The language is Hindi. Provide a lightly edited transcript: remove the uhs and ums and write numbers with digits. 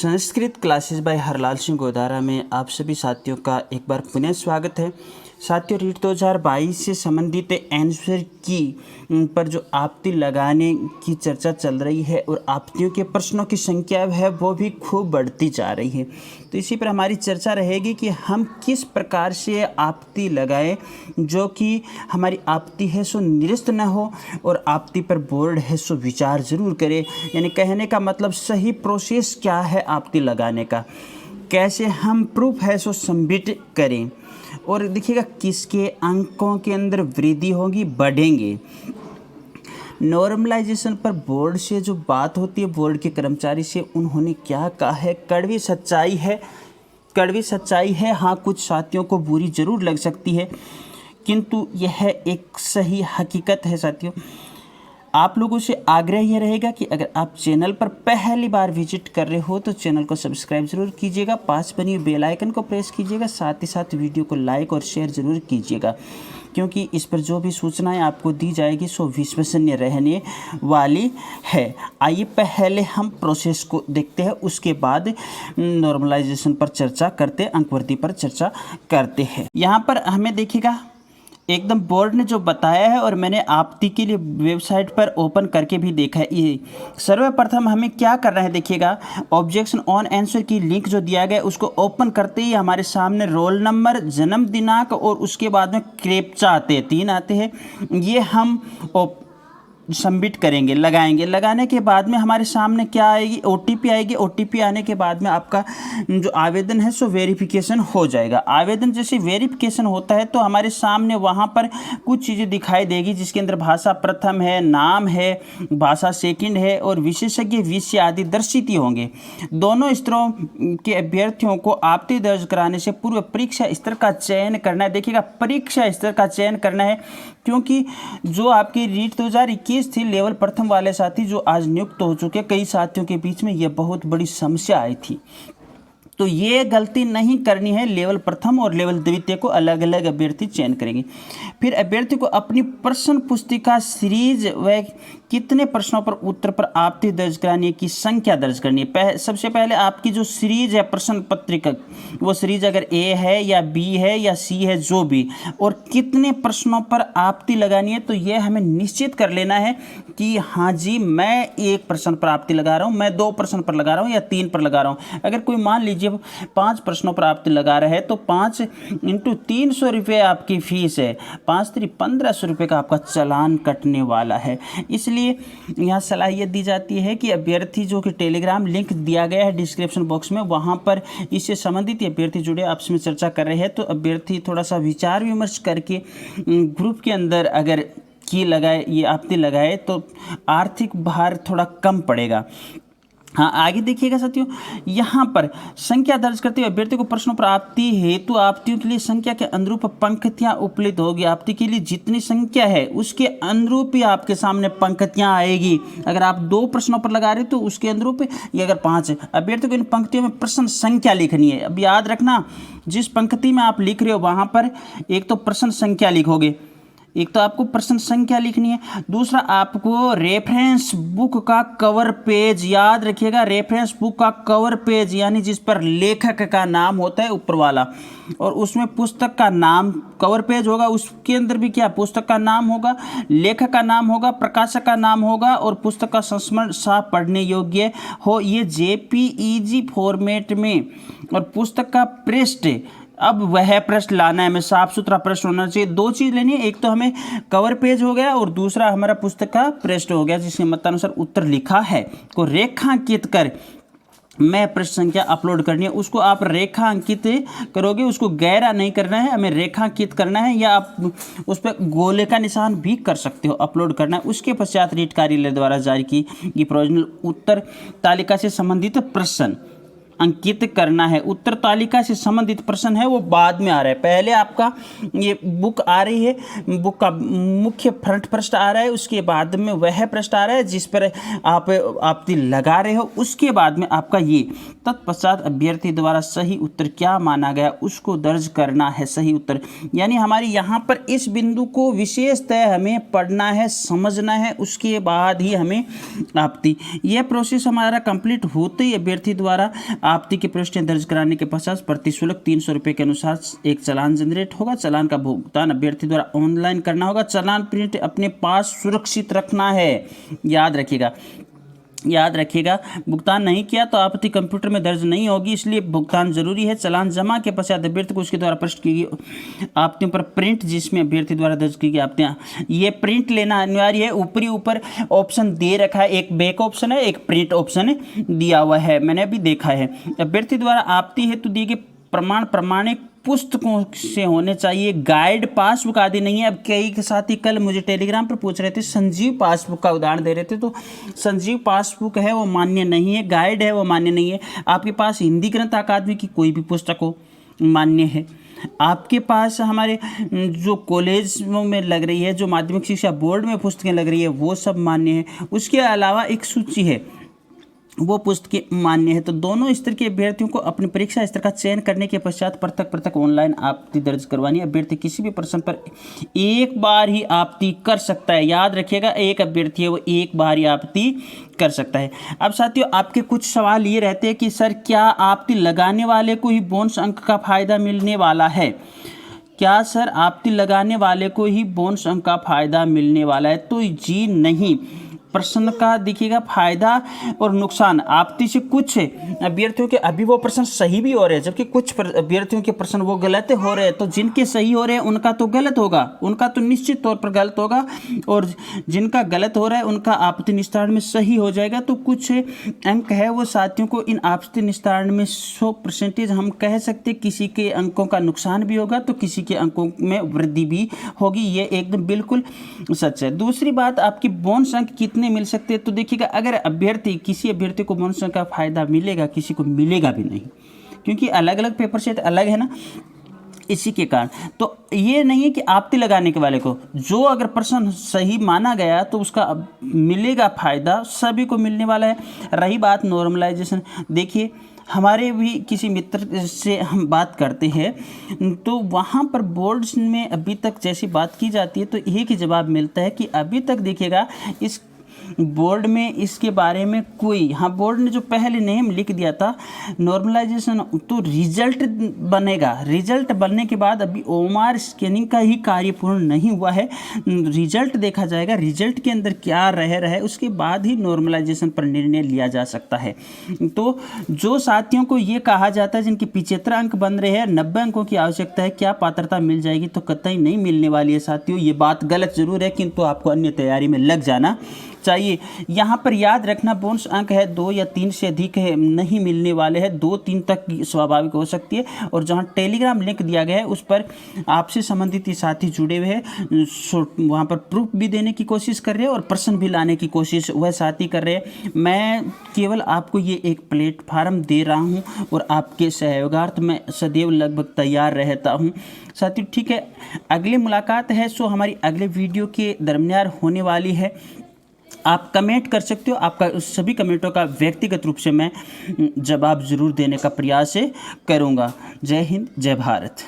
संस्कृत क्लासेस बाय हरलाल सिंह गोदारा में आप सभी साथियों का एक बार पुनः स्वागत है। साथियों, रीट 2022 से संबंधित आंसर की पर जो आपत्ति लगाने की चर्चा चल रही है और आपत्तियों के प्रश्नों की संख्या है वो भी खूब बढ़ती जा रही है। तो इसी पर हमारी चर्चा रहेगी कि हम किस प्रकार से आपत्ति लगाएं जो कि हमारी आपत्ति है सो निरस्त न हो और आपत्ति पर बोर्ड है सो विचार ज़रूर करें। यानी कहने का मतलब सही प्रोसेस क्या है आपत्ति लगाने का, कैसे हम प्रूफ है सो सबमिट करें और देखिएगा किसके अंकों के अंदर वृद्धि होगी, बढ़ेंगे। नॉर्मलाइजेशन पर बोर्ड से जो बात होती है बोर्ड के कर्मचारी से, उन्होंने क्या कहा है, कड़वी सच्चाई है। हाँ, कुछ साथियों को बुरी ज़रूर लग सकती है किंतु यह एक सही हकीकत है। साथियों, आप लोगों से आग्रह यह रहेगा कि अगर आप चैनल पर पहली बार विजिट कर रहे हो तो चैनल को सब्सक्राइब जरूर कीजिएगा, पास बनी बेल आइकन को प्रेस कीजिएगा, साथ ही साथ वीडियो को लाइक और शेयर जरूर कीजिएगा क्योंकि इस पर जो भी सूचनाएं आपको दी जाएगी सो विश्वसनीय रहने वाली है। आइए पहले हम प्रोसेस को देखते हैं, उसके बाद नॉर्मलाइजेशन पर चर्चा करते, अंकवृद्धि पर चर्चा करते हैं। यहाँ पर हमें देखिएगा एकदम बोर्ड ने जो बताया है और मैंने आपत्ति के लिए वेबसाइट पर ओपन करके भी देखा है। ये सर्वप्रथम हमें क्या करना है, देखिएगा ऑब्जेक्शन ऑन आंसर की लिंक जो दिया गया है उसको ओपन करते ही हमारे सामने रोल नंबर, जन्म दिनांक और उसके बाद में कैप्चा आते हैं, 3 आते हैं। ये हम सबमिट करेंगे, लगाने के बाद में हमारे सामने क्या आएगी, ओटीपी आएगी। ओटीपी आने के बाद में आपका जो आवेदन है सो वेरिफिकेशन हो जाएगा। आवेदन जैसे वेरिफिकेशन होता है तो हमारे सामने वहाँ पर कुछ चीज़ें दिखाई देगी जिसके अंदर भाषा प्रथम है, नाम है, भाषा सेकंड है और विशेषज्ञ विषय आदि दर्शित होंगे। दोनों स्तरों के अभ्यर्थियों को आपत्ति दर्ज कराने से पूर्व परीक्षा स्तर का चयन करना है। देखिएगा परीक्षा स्तर का चयन करना है क्योंकि जो आपकी रीट 2021 थी लेवल प्रथम वाले साथी जो आज नियुक्त हो चुके, कई साथियों के बीच में यह बहुत बड़ी समस्या आई थी। तो ये गलती नहीं करनी है। लेवल प्रथम और लेवल द्वितीय को अलग अलग अभ्यर्थी चयन करेंगे। फिर अभ्यर्थी को अपनी प्रश्न पुस्तिका सीरीज व कितने प्रश्नों पर उत्तर पर आपत्ति दर्ज करानी है की संख्या दर्ज करनी है। सबसे पहले आपकी जो सीरीज है प्रश्न पत्रिका, वो सीरीज अगर ए है या बी है या सी है जो भी, और कितने प्रश्नों पर आपत्ति लगानी है तो यह हमें निश्चित कर लेना है कि हाँ जी मैं 1 प्रश्न पर आपत्ति लगा रहा हूँ, मैं 2 प्रश्न पर लगा रहा हूँ या 3 पर लगा रहा हूँ। अगर कोई मान लीजिए 5 प्रश्नों पर आपत्ति लगा रहा है तो 5 × 300 रुपये आपकी फीस है, 5 × 1500 रुपये का आपका चालान कटने वाला है। इसलिए यहाँ सलाह ये दी जाती है कि अभ्यर्थी जो कि टेलीग्राम लिंक दिया गया है डिस्क्रिप्शन बॉक्स में, वहाँ पर इससे संबंधित अभ्यर्थी जुड़े आपस में चर्चा कर रहे हैं तो अभ्यर्थी थोड़ा सा विचार विमर्श करके ग्रुप के अंदर अगर ये आपत्ति लगाए तो आर्थिक भार थोड़ा कम पड़ेगा। हाँ, आगे देखिएगा साथियों, यहाँ पर संख्या दर्ज करते हुए अभ्यर्थी को प्रश्नों पर आपत्ति हेतु आपत्तियों के लिए संख्या के अनुरूप पंक्तियाँ उपलब्ध होगी। आपत्ति के लिए जितनी संख्या है उसके अनुरूप ही आपके सामने पंक्तियाँ आएगी। अगर आप 2 प्रश्नों पर लगा रहे हो तो उसके अनुरूप, या अगर 5, अभ्यर्थी को इन पंक्तियों में प्रश्न संख्या लिखनी है। अब याद रखना, जिस पंक्ति में आप लिख रहे हो वहाँ पर एक तो प्रश्न संख्या लिखोगे, एक तो आपको प्रश्न संख्या लिखनी है, दूसरा आपको रेफरेंस बुक का कवर पेज, याद रखिएगा रेफरेंस बुक का कवर पेज यानी जिस पर लेखक का नाम होता है ऊपर वाला, और उसमें पुस्तक का नाम कवर पेज होगा, उसके अंदर भी क्या पुस्तक का नाम होगा, लेखक का नाम होगा, प्रकाशक का नाम होगा और पुस्तक का संस्मरण साफ पढ़ने योग्य हो, ये JPEG फॉर्मेट में, और पुस्तक का पृष्ठ, अब वह पृष्ठ लाना है, हमें साफ सुथरा पृष्ठ होना चाहिए। 2 चीज़ लेनी है, एक तो हमें कवर पेज हो गया और दूसरा हमारा पुस्तक का पृष्ठ हो गया जिसके मतानुसार उत्तर लिखा है को रेखांकित कर मैं पृष्ठ संख्या अपलोड करनी है। उसको आप रेखांकित करोगे, उसको गहरा नहीं करना है, हमें रेखांकित करना है, या आप उस पर गोले का निशान भी कर सकते हो, अपलोड करना है। उसके पश्चात रीट कार्यालय द्वारा जारी की प्रोविजनल उत्तर तालिका से संबंधित प्रश्न अंकित करना है। उत्तर तालिका से संबंधित प्रश्न है वो बाद में आ रहा है, पहले आपका ये बुक आ रही है, बुक का मुख्य फ्रंट पृष्ठ आ रहा है, उसके बाद में वह पृष्ठ आ रहा है जिस पर आप लगा रहे हो, उसके बाद में आपका ये तत्पश्चात अभ्यर्थी द्वारा सही उत्तर क्या माना गया उसको दर्ज करना है सही उत्तर। यानी हमारी यहाँ पर इस बिंदु को विशेषतः हमें पढ़ना है, समझना है, उसके बाद ही हमें आपत्ति, यह प्रोसेस हमारा कंप्लीट होते ही अभ्यर्थी द्वारा आपत्ति के प्रश्न दर्ज कराने के पश्चात प्रति शुल्क 300 रुपये के अनुसार एक चालान जनरेट होगा। चालान का भुगतान अभ्यर्थी द्वारा ऑनलाइन करना होगा। चालान प्रिंट अपने पास सुरक्षित रखना है, याद रखिएगा। भुगतान नहीं किया तो आपत्ति कंप्यूटर में दर्ज नहीं होगी, इसलिए भुगतान जरूरी है। चालान जमा के पश्चात अभ्यर्थी को उसके द्वारा प्रश्न की गई आपत्तियों पर प्रिंट, जिसमें अभ्यर्थी द्वारा दर्ज की गई आपत्तियां, ये प्रिंट लेना अनिवार्य है। ऊपर ऑप्शन दे रखा है, एक बैक ऑप्शन है, एक प्रिंट ऑप्शन दिया हुआ है, मैंने अभी देखा है। अभ्यर्थी द्वारा आपत्ति हेतु दिए गए प्रमाण प्रमाणिक पुस्तकों से होने चाहिए, गाइड पासबुक आदि नहीं है। अब कई के साथी कल मुझे टेलीग्राम पर पूछ रहे थे, संजीव पासबुक का उदाहरण दे रहे थे, तो संजीव पासबुक है वो मान्य नहीं है, गाइड है वो मान्य नहीं है। आपके पास हिंदी ग्रंथ अकादमी की कोई भी पुस्तक हो मान्य है। आपके पास हमारे जो कॉलेज में लग रही है, जो माध्यमिक शिक्षा बोर्ड में पुस्तकें लग रही है, वो सब मान्य है। उसके अलावा एक सूची है, वो पुस्तकें मान्य है। तो दोनों स्तर के अभ्यर्थियों को अपनी परीक्षा स्तर का चयन करने के पश्चात पृथक ऑनलाइन आपत्ति दर्ज करवानी है। अभ्यर्थी किसी भी प्रश्न पर एक बार ही आपत्ति कर सकता है, याद रखिएगा, एक अभ्यर्थी है वो एक बार ही आपत्ति कर सकता है। अब साथियों, आपके कुछ सवाल ये रहते हैं कि सर क्या आपत्ति लगाने वाले को ही बोनस अंक का फायदा मिलने वाला है? क्या सर आपत्ति लगाने वाले को ही बोनस अंक का फायदा मिलने वाला है? तो जी नहीं। प्रश्न का देखिएगा फायदा और नुकसान, आपत्ति से कुछ अभ्यर्थियों के अभी वो प्रश्न सही भी हो रहे हैं, जबकि कुछ अभ्यर्थियों के प्रश्न वो गलत हो रहे हैं। तो जिनके सही हो रहे हैं उनका तो गलत होगा, उनका तो निश्चित तौर पर गलत होगा, और जिनका गलत हो रहा है उनका आपत्ति निस्तारण में सही हो जाएगा। तो कुछ अंक है वो साथियों को इन आपत्ति निस्तारण में 100% हम कह सकते, किसी के अंकों का नुकसान भी होगा तो किसी के अंकों में वृद्धि भी होगी, ये एकदम बिल्कुल सच है। दूसरी बात, आपकी बोनस अंक कितने मिल सकते हैं? तो देखिएगा, अगर किसी अभ्यर्थी को बोनस का फायदा मिलेगा, किसी को मिलेगा भी नहीं, क्योंकि अलग अलग पेपर सेट अलग है ना, इसी के कारण। तो ये नहीं है कि आपत्ति लगाने के वाले को जो अगर प्रश्न सही माना गया तो उसका मिलेगा फायदा, सभी को मिलने वाला है। रही बात नॉर्मलाइजेशन, देखिए हमारे भी किसी मित्र से हम बात करते हैं तो वहाँ पर बोर्ड्स में अभी तक जैसी बात की जाती है तो एक ही जवाब मिलता है कि अभी तक देखिएगा इस बोर्ड में इसके बारे में कोई, हाँ बोर्ड ने जो पहले नेम लिख दिया था नॉर्मलाइजेशन, तो रिजल्ट बनेगा, रिजल्ट बनने के बाद अभी ओएमआर स्कैनिंग का ही कार्य पूर्ण नहीं हुआ है, रिजल्ट देखा जाएगा, रिजल्ट के अंदर क्या रह रहा है उसके बाद ही नॉर्मलाइजेशन पर निर्णय लिया जा सकता है। तो जो साथियों को ये कहा जाता है जिनके 75 अंक बन रहे हैं, 90 अंकों की आवश्यकता है, क्या पात्रता मिल जाएगी? तो कतई नहीं मिलने वाली है साथियों, ये बात गलत जरूर है, किंतु आपको अन्य तैयारी में लग जाना चाहिए। यहाँ पर याद रखना बोनस अंक है 2 या 3 से अधिक है नहीं मिलने वाले हैं, 2-3 तक स्वाभाविक हो सकती है। और जहाँ टेलीग्राम लिंक दिया गया है उस पर आपसे संबंधित ये साथी जुड़े हुए हैं, वहाँ पर प्रूफ भी देने की कोशिश कर रहे हैं और प्रश्न भी लाने की कोशिश वह साथी कर रहे हैं। मैं केवल आपको ये एक प्लेटफार्म दे रहा हूँ और आपके सहयोगार्थ मैं सदैव लगभग तैयार रहता हूँ साथियों। ठीक है, अगली मुलाकात है सो हमारी अगले वीडियो के दरमियान होने वाली है। आप कमेंट कर सकते हो, आपका सभी कमेंटों का व्यक्तिगत रूप से मैं जवाब ज़रूर देने का प्रयास करूँगा। जय हिंद, जय भारत।